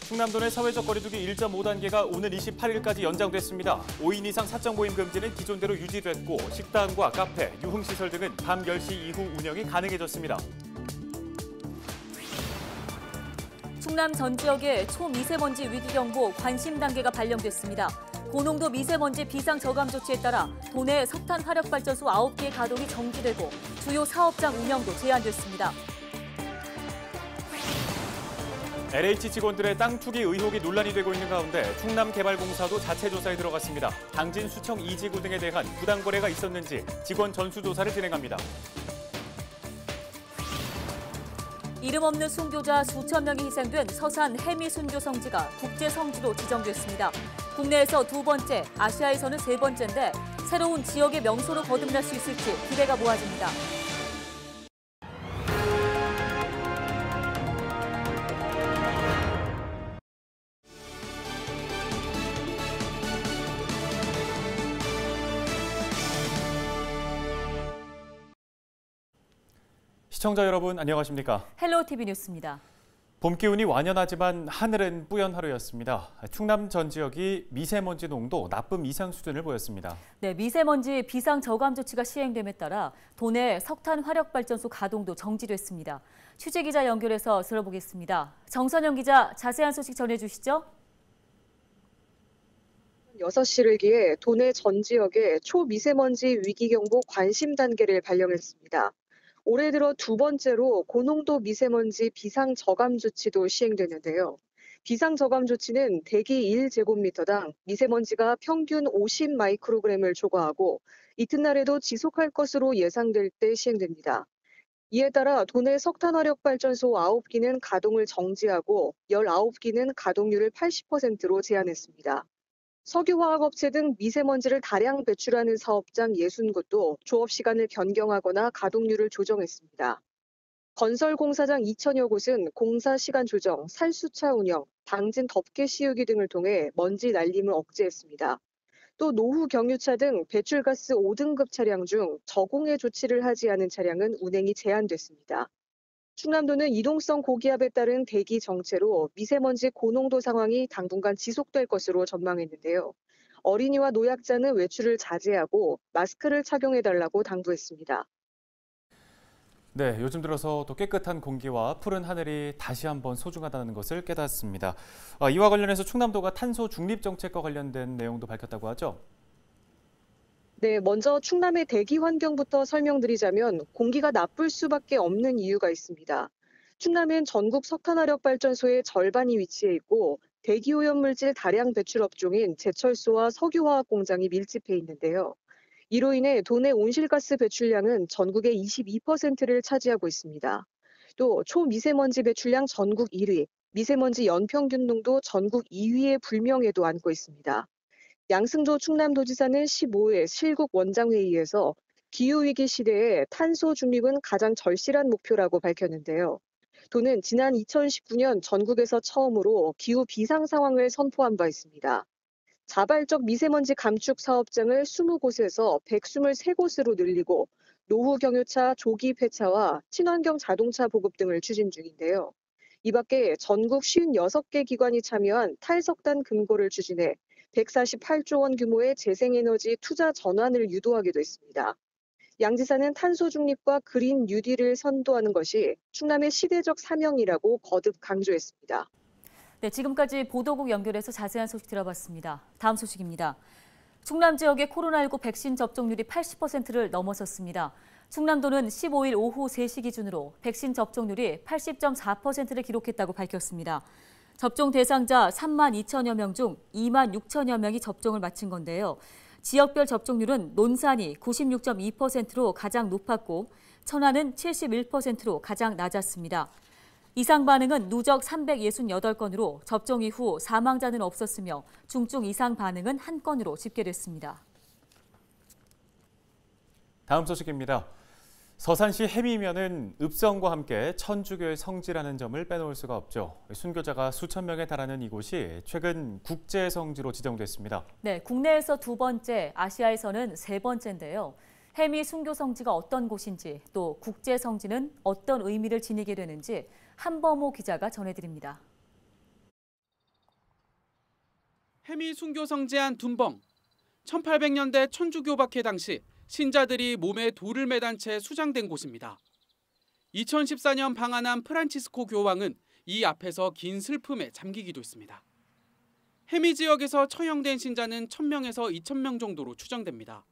충남도 내 사회적 거리두기 1.5단계가 오늘 28일까지 연장됐습니다. 5인 이상 사적 모임 금지는 기존대로 유지됐고 식당과 카페, 유흥시설 등은 밤 10시 이후 운영이 가능해졌습니다. 충남 전 지역에 초미세먼지 위기경보 관심 단계가 발령됐습니다. 고농도 미세먼지 비상 저감 조치에 따라 도내 석탄 화력발전소 9개의 가동이 정지되고 주요 사업장 운영도 제한됐습니다. LH 직원들의 땅 투기 의혹이 논란이 되고 있는 가운데 충남개발공사도 자체 조사에 들어갔습니다. 당진 수청 2지구 등에 대한 부당 거래가 있었는지 직원 전수조사를 진행합니다. 이름 없는 순교자 수천 명이 희생된 서산 해미 순교 성지가 국제 성지로 지정됐습니다. 국내에서 두 번째, 아시아에서는 세 번째인데 새로운 지역의 명소로 거듭날 수 있을지 기대가 모아집니다. 시청자 여러분 안녕하십니까? 헬로 TV 뉴스입니다. 봄 기운이 완연하지만 하늘은 뿌연 하루였습니다. 충남 전 지역이 미세먼지 농도 나쁨 이상 수준을 보였습니다. 네, 미세먼지 비상 저감 조치가 시행됨에 따라 도내 석탄 화력발전소 가동도 정지됐습니다. 취재 기자 연결해서 들어보겠습니다. 정선영 기자, 자세한 소식 전해주시죠. 6시를 기해 도내 전 지역에 초미세먼지 위기경보 관심 단계를 발령했습니다. 올해 들어 두 번째로 고농도 미세먼지 비상 저감 조치도 시행되는데요. 비상 저감 조치는 대기 1제곱미터당 미세먼지가 평균 50 마이크로그램을 초과하고 이튿날에도 지속할 것으로 예상될 때 시행됩니다. 이에 따라 도내 석탄화력발전소 9기는 가동을 정지하고 19기는 가동률을 80%로 제한했습니다. 석유화학업체 등 미세먼지를 다량 배출하는 사업장 60곳도 조업 시간을 변경하거나 가동률을 조정했습니다. 건설공사장 2천여 곳은 공사 시간 조정, 살수차 운영, 방진 덮개 씌우기 등을 통해 먼지 날림을 억제했습니다. 또 노후 경유차 등 배출가스 5등급 차량 중 저공해 조치를 하지 않은 차량은 운행이 제한됐습니다. 충남도는 이동성 고기압에 따른 대기 정체로 미세먼지 고농도 상황이 당분간 지속될 것으로 전망했는데요. 어린이와 노약자는 외출을 자제하고 마스크를 착용해달라고 당부했습니다. 네, 요즘 들어서 또 깨끗한 공기와 푸른 하늘이 다시 한번 소중하다는 것을 깨닫습니다. 이와 관련해서 충남도가 탄소 중립 정책과 관련된 내용도 밝혔다고 하죠? 네, 먼저 충남의 대기 환경부터 설명드리자면 공기가 나쁠 수밖에 없는 이유가 있습니다. 충남엔 전국 석탄화력발전소의 절반이 위치해 있고 대기오염물질 다량 배출 업종인 제철소와 석유화학 공장이 밀집해 있는데요. 이로 인해 도내 온실가스 배출량은 전국의 22%를 차지하고 있습니다. 또 초미세먼지 배출량 전국 1위, 미세먼지 연평균 농도 전국 2위의 불명예도 안고 있습니다. 양승조 충남도지사는 15일 실국 원장회의에서 기후위기 시대에 탄소 중립은 가장 절실한 목표라고 밝혔는데요. 도는 지난 2019년 전국에서 처음으로 기후 비상 상황을 선포한 바 있습니다. 자발적 미세먼지 감축 사업장을 20곳에서 123곳으로 늘리고 노후 경유차 조기 폐차와 친환경 자동차 보급 등을 추진 중인데요. 이 밖에 전국 56개 기관이 참여한 탈석단 금고를 추진해 148조 원 규모의 재생에너지 투자 전환을 유도하기도 했습니다. 양 지사는 탄소 중립과 그린 뉴딜을 선도하는 것이 충남의 시대적 사명이라고 거듭 강조했습니다. 네, 지금까지 보도국 연결해서 자세한 소식 들어봤습니다. 다음 소식입니다. 충남 지역의 코로나19 백신 접종률이 80%를 넘어섰습니다. 충남도는 15일 오후 3시 기준으로 백신 접종률이 80.4%를 기록했다고 밝혔습니다. 접종 대상자 3만 2천여 명 중 2만 6천여 명이 접종을 마친 건데요. 지역별 접종률은 논산이 96.2%로 가장 높았고 천안은 71%로 가장 낮았습니다. 이상 반응은 누적 368건으로 접종 이후 사망자는 없었으며 중증 이상 반응은 1건으로 집계됐습니다. 다음 소식입니다. 서산시 해미면은 읍성과 함께 천주교의 성지라는 점을 빼놓을 수가 없죠. 순교자가 수천 명에 달하는 이곳이 최근 국제 성지로 지정됐습니다. 네, 국내에서 두 번째, 아시아에서는 세 번째인데요. 해미 순교 성지가 어떤 곳인지 또 국제 성지는 어떤 의미를 지니게 되는지 한범호 기자가 전해드립니다. 해미 순교 성지한 둔벙. 1800년대 천주교박해 당시 신자들이 몸에 돌을 매단 채 수장된 곳입니다. 2014년 방한한 프란치스코 교황은 이 앞에서 긴 슬픔에 잠기기도 했습니다. 해미 지역에서 처형된 신자는 1000명에서 2000명 정도로 추정됩니다.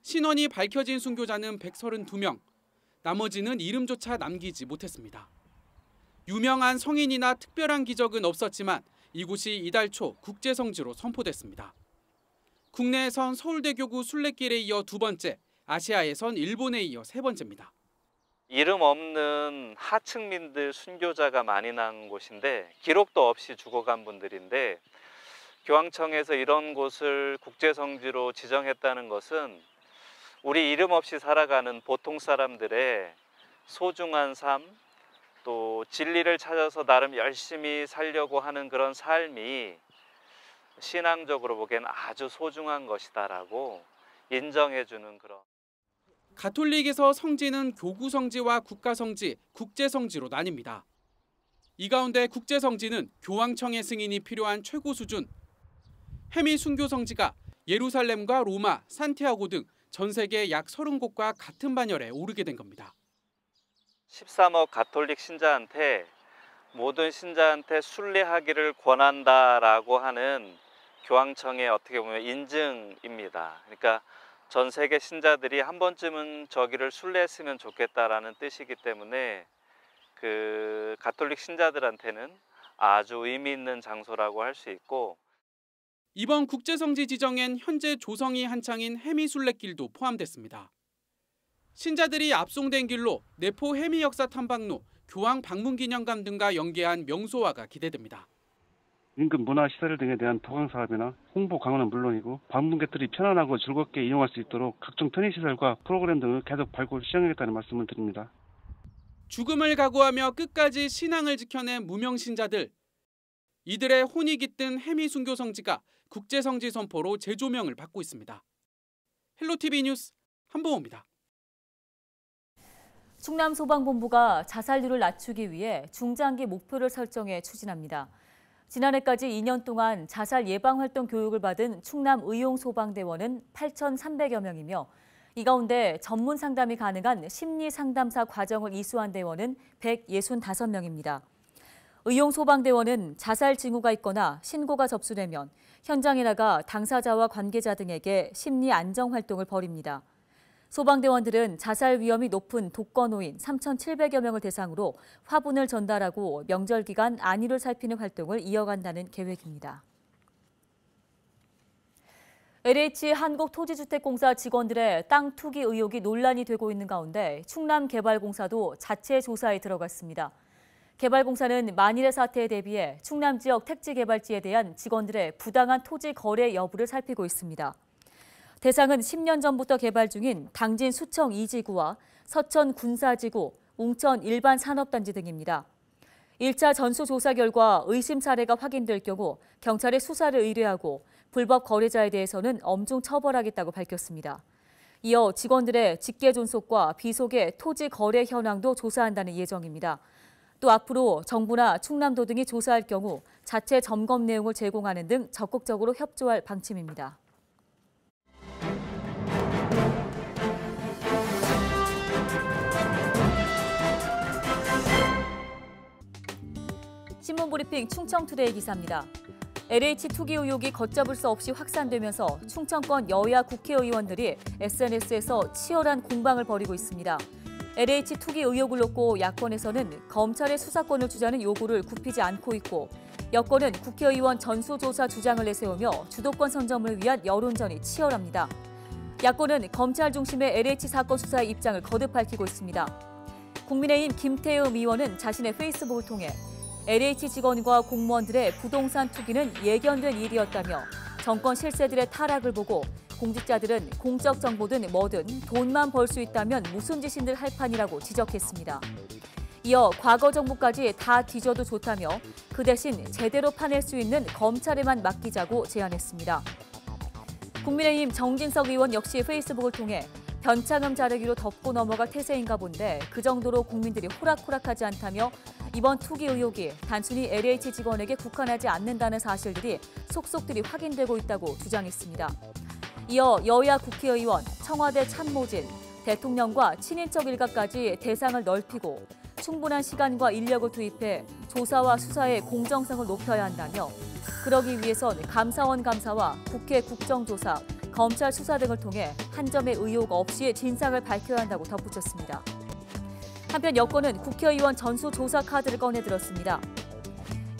신원이 밝혀진 순교자는 132명, 나머지는 이름조차 남기지 못했습니다. 유명한 성인이나 특별한 기적은 없었지만 이곳이 이달 초 국제성지로 선포됐습니다. 국내에선 서울대교구 순례길에 이어 두 번째, 아시아에선 일본에 이어 세 번째입니다. 이름 없는 하층민들 순교자가 많이 난 곳인데 기록도 없이 죽어간 분들인데 교황청에서 이런 곳을 국제성지로 지정했다는 것은 우리 이름 없이 살아가는 보통 사람들의 소중한 삶, 또 진리를 찾아서 나름 열심히 살려고 하는 그런 삶이 신앙적으로 보기엔 아주 소중한 것이다라고 인정해주는 그런. 가톨릭에서 성지는 교구 성지와 국가 성지, 국제 성지로 나뉩니다. 이 가운데 국제 성지는 교황청의 승인이 필요한 최고 수준. 해미 순교 성지가 예루살렘과 로마, 산티아고 등 전 세계 약 30곳과 같은 반열에 오르게 된 겁니다. 13억 가톨릭 신자한테 모든 신자한테 순례하기를 권한다라고 하는 교황청의 어떻게 보면 인증입니다. 그러니까 전 세계 신자들이 한 번쯤은 저기를 순례했으면 좋겠다라는 뜻이기 때문에 그 가톨릭 신자들한테는 아주 의미 있는 장소라고 할 수 있고, 이번 국제성지 지정엔 현재 조성이 한창인 해미 순례길도 포함됐습니다. 신자들이 압송된 길로 내포 해미 역사 탐방로, 교황 방문 기념관 등과 연계한 명소화가 기대됩니다. 인근 문화시설 등에 대한 보강 사업이나 홍보 강화는 물론이고 방문객들이 편안하고 즐겁게 이용할 수 있도록 각종 편의시설과 프로그램 등을 계속 발굴 시행하겠다는 말씀을 드립니다. 죽음을 각오하며 끝까지 신앙을 지켜낸 무명신자들. 이들의 혼이 깃든 해미 순교 성지가 국제성지 선포로 재조명을 받고 있습니다. 헬로티비 뉴스 한보호입니다. 충남소방본부가 자살률을 낮추기 위해 중장기 목표를 설정해 추진합니다. 지난해까지 2년 동안 자살 예방 활동 교육을 받은 충남 의용소방대원은 8,300여 명이며 이 가운데 전문 상담이 가능한 심리상담사 과정을 이수한 대원은 165명입니다. 의용소방대원은 자살 징후가 있거나 신고가 접수되면 현장에 나가 당사자와 관계자 등에게 심리 안정 활동을 벌입니다. 소방대원들은 자살 위험이 높은 독거노인 3,700여 명을 대상으로 화분을 전달하고 명절 기간 안위를 살피는 활동을 이어간다는 계획입니다. LH 한국토지주택공사 직원들의 땅 투기 의혹이 논란이 되고 있는 가운데 충남개발공사도 자체 조사에 들어갔습니다. 개발공사는 만일의 사태에 대비해 충남 지역 택지 개발지에 대한 직원들의 부당한 토지 거래 여부를 살피고 있습니다. 대상은 10년 전부터 개발 중인 당진 수청 2지구와 서천 군사지구, 웅천 일반 산업단지 등입니다. 1차 전수조사 결과 의심 사례가 확인될 경우 경찰에 수사를 의뢰하고 불법 거래자에 대해서는 엄중 처벌하겠다고 밝혔습니다. 이어 직원들의 직계 존속과 비속의 토지 거래 현황도 조사한다는 예정입니다. 또 앞으로 정부나 충남도 등이 조사할 경우 자체 점검 내용을 제공하는 등 적극적으로 협조할 방침입니다. 신문브리핑 충청투데이 기사입니다. LH 투기 의혹이 걷잡을 수 없이 확산되면서 충청권 여야 국회의원들이 SNS에서 치열한 공방을 벌이고 있습니다. LH 투기 의혹을 놓고 야권에서는 검찰의 수사권을 주자는 요구를 굽히지 않고 있고 여권은 국회의원 전수조사 주장을 내세우며 주도권 선점을 위한 여론전이 치열합니다. 야권은 검찰 중심의 LH 사건 수사의 입장을 거듭 밝히고 있습니다. 국민의힘 김태흠 의원은 자신의 페이스북을 통해 LH 직원과 공무원들의 부동산 투기는 예견된 일이었다며 정권 실세들의 타락을 보고 공직자들은 공적 정보든 뭐든 돈만 벌 수 있다면 무슨 짓인들 할 판이라고 지적했습니다. 이어 과거 정부까지 다 뒤져도 좋다며 그 대신 제대로 파낼 수 있는 검찰에만 맡기자고 제안했습니다. 국민의힘 정진석 의원 역시 페이스북을 통해 변창흠 자르기로 덮고 넘어갈 태세인가 본데 그 정도로 국민들이 호락호락하지 않다며 이번 투기 의혹이 단순히 LH 직원에게 국한하지 않는다는 사실들이 속속들이 확인되고 있다고 주장했습니다. 이어 여야 국회의원, 청와대 참모진, 대통령과 친인척 일가까지 대상을 넓히고 충분한 시간과 인력을 투입해 조사와 수사의 공정성을 높여야 한다며 그러기 위해선 감사원 감사와 국회 국정조사, 검찰 수사 등을 통해 한 점의 의혹 없이 진상을 밝혀야 한다고 덧붙였습니다. 한편 여권은 국회의원 전수조사 카드를 꺼내들었습니다.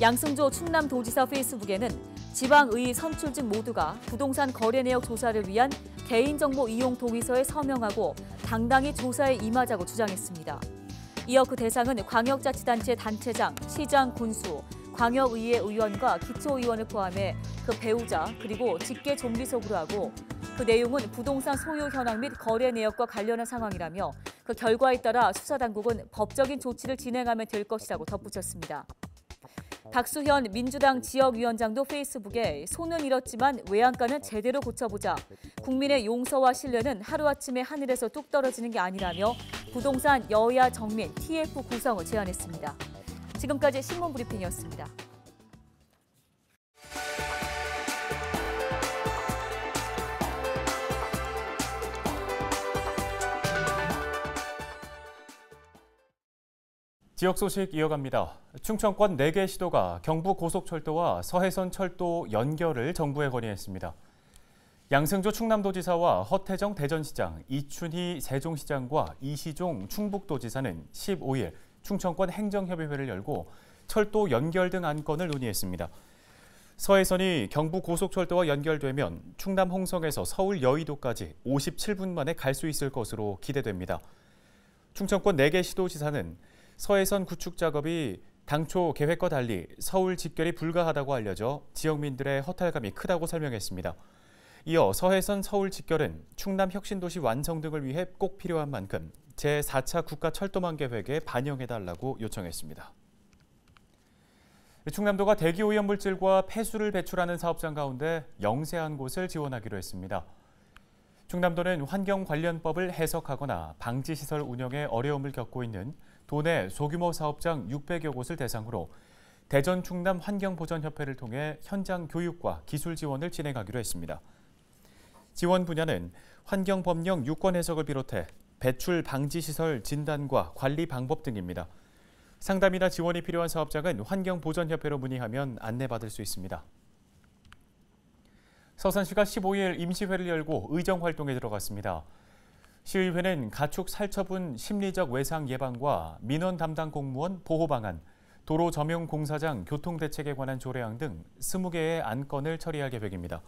양승조 충남도지사 페이스북에는 지방의 선출직 모두가 부동산 거래 내역 조사를 위한 개인정보 이용 동의서에 서명하고 당당히 조사에 임하자고 주장했습니다. 이어 그 대상은 광역자치단체 단체장, 시장, 군수, 광역의회 의원과 기초의원을 포함해 그 배우자 그리고 직계 좀비속으로 하고 그 내용은 부동산 소유 현황 및 거래 내역과 관련한 상황이라며 그 결과에 따라 수사당국은 법적인 조치를 진행하면 될 것이라고 덧붙였습니다. 박수현 민주당 지역위원장도 페이스북에 손은 잃었지만 외양간은 제대로 고쳐보자. 국민의 용서와 신뢰는 하루아침에 하늘에서 뚝 떨어지는 게 아니라며 부동산 여야 정민 TF 구성을 제안했습니다. 지금까지 신문 브리핑이었습니다. 지역 소식 이어갑니다. 충청권 4개 시도가 경부고속철도와 서해선 철도 연결을 정부에 건의했습니다. 양승조 충남도지사와 허태정 대전시장, 이춘희 세종시장과 이시종 충북도지사는 15일 충청권 행정협의회를 열고 철도 연결 등 안건을 논의했습니다. 서해선이 경부고속철도와 연결되면 충남 홍성에서 서울 여의도까지 57분 만에 갈 수 있을 것으로 기대됩니다. 충청권 4개 시도지사는 서해선 구축 작업이 당초 계획과 달리 서울 직결이 불가하다고 알려져 지역민들의 허탈감이 크다고 설명했습니다. 이어 서해선 서울 직결은 충남 혁신도시 완성 등을 위해 꼭 필요한 만큼 제4차 국가철도망 계획에 반영해달라고 요청했습니다. 충남도가 대기오염물질과 폐수를 배출하는 사업장 가운데 영세한 곳을 지원하기로 했습니다. 충남도는 환경 관련법을 해석하거나 방지시설 운영에 어려움을 겪고 있는 도내 소규모 사업장 600여 곳을 대상으로 대전 충남 환경보전협회를 통해 현장 교육과 기술 지원을 진행하기로 했습니다. 지원 분야는 환경법령 유권 해석을 비롯해 배출 방지시설 진단과 관리 방법 등입니다. 상담이나 지원이 필요한 사업장은 환경보전협회로 문의하면 안내받을 수 있습니다. 서산시가 15일 임시회를 열고 의정활동에 들어갔습니다. 시의회는 가축 살처분 심리적 외상 예방과 민원 담당 공무원 보호 방안, 도로 점용 공사장 교통대책에 관한 조례안 등 20개의 안건을 처리할 계획입니다.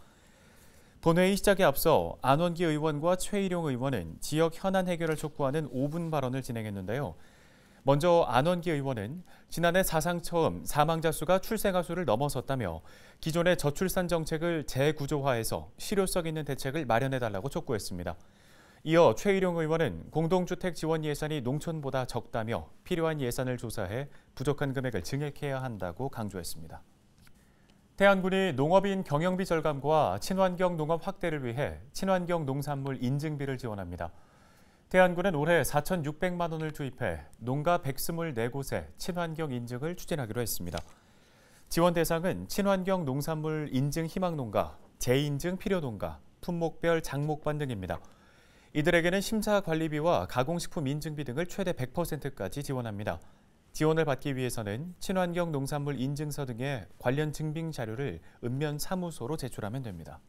본회의 시작에 앞서 안원기 의원과 최일용 의원은 지역 현안 해결을 촉구하는 5분 발언을 진행했는데요. 먼저 안원기 의원은 지난해 사상 처음 사망자 수가 출생아 수를 넘어섰다며 기존의 저출산 정책을 재구조화해서 실효성 있는 대책을 마련해달라고 촉구했습니다. 이어 최일용 의원은 공동주택 지원 예산이 농촌보다 적다며 필요한 예산을 조사해 부족한 금액을 증액해야 한다고 강조했습니다. 태안군이 농업인 경영비 절감과 친환경 농업 확대를 위해 친환경 농산물 인증비를 지원합니다. 태안군은 올해 4,600만 원을 투입해 농가 124곳에 친환경 인증을 추진하기로 했습니다. 지원 대상은 친환경 농산물 인증 희망농가, 재인증 필요농가, 품목별 장목반 등입니다. 이들에게는 심사 관리비와 가공식품 인증비 등을 최대 100%까지 지원합니다. 지원을 받기 위해서는 친환경 농산물 인증서 등의 관련 증빙 자료를 읍면 사무소로 제출하면 됩니다.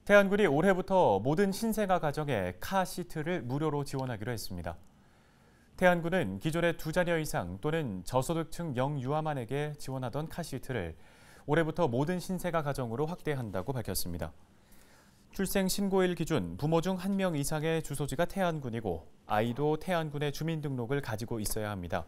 태안군이 올해부터 모든 신생아 가정에 카시트를 무료로 지원하기로 했습니다. 태안군은 기존의 2자녀 이상 또는 저소득층 영유아만에게 지원하던 카시트를 올해부터 모든 신생아 가정으로 확대한다고 밝혔습니다. 출생 신고일 기준 부모 중 1명 이상의 주소지가 태안군이고 아이도 태안군의 주민등록을 가지고 있어야 합니다.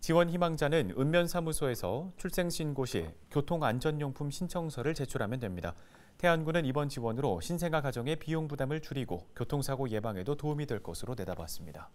지원 희망자는 읍면사무소에서 출생 신고 시 교통안전용품 신청서를 제출하면 됩니다. 태안군은 이번 지원으로 신생아 가정의 비용 부담을 줄이고 교통사고 예방에도 도움이 될 것으로 내다봤습니다.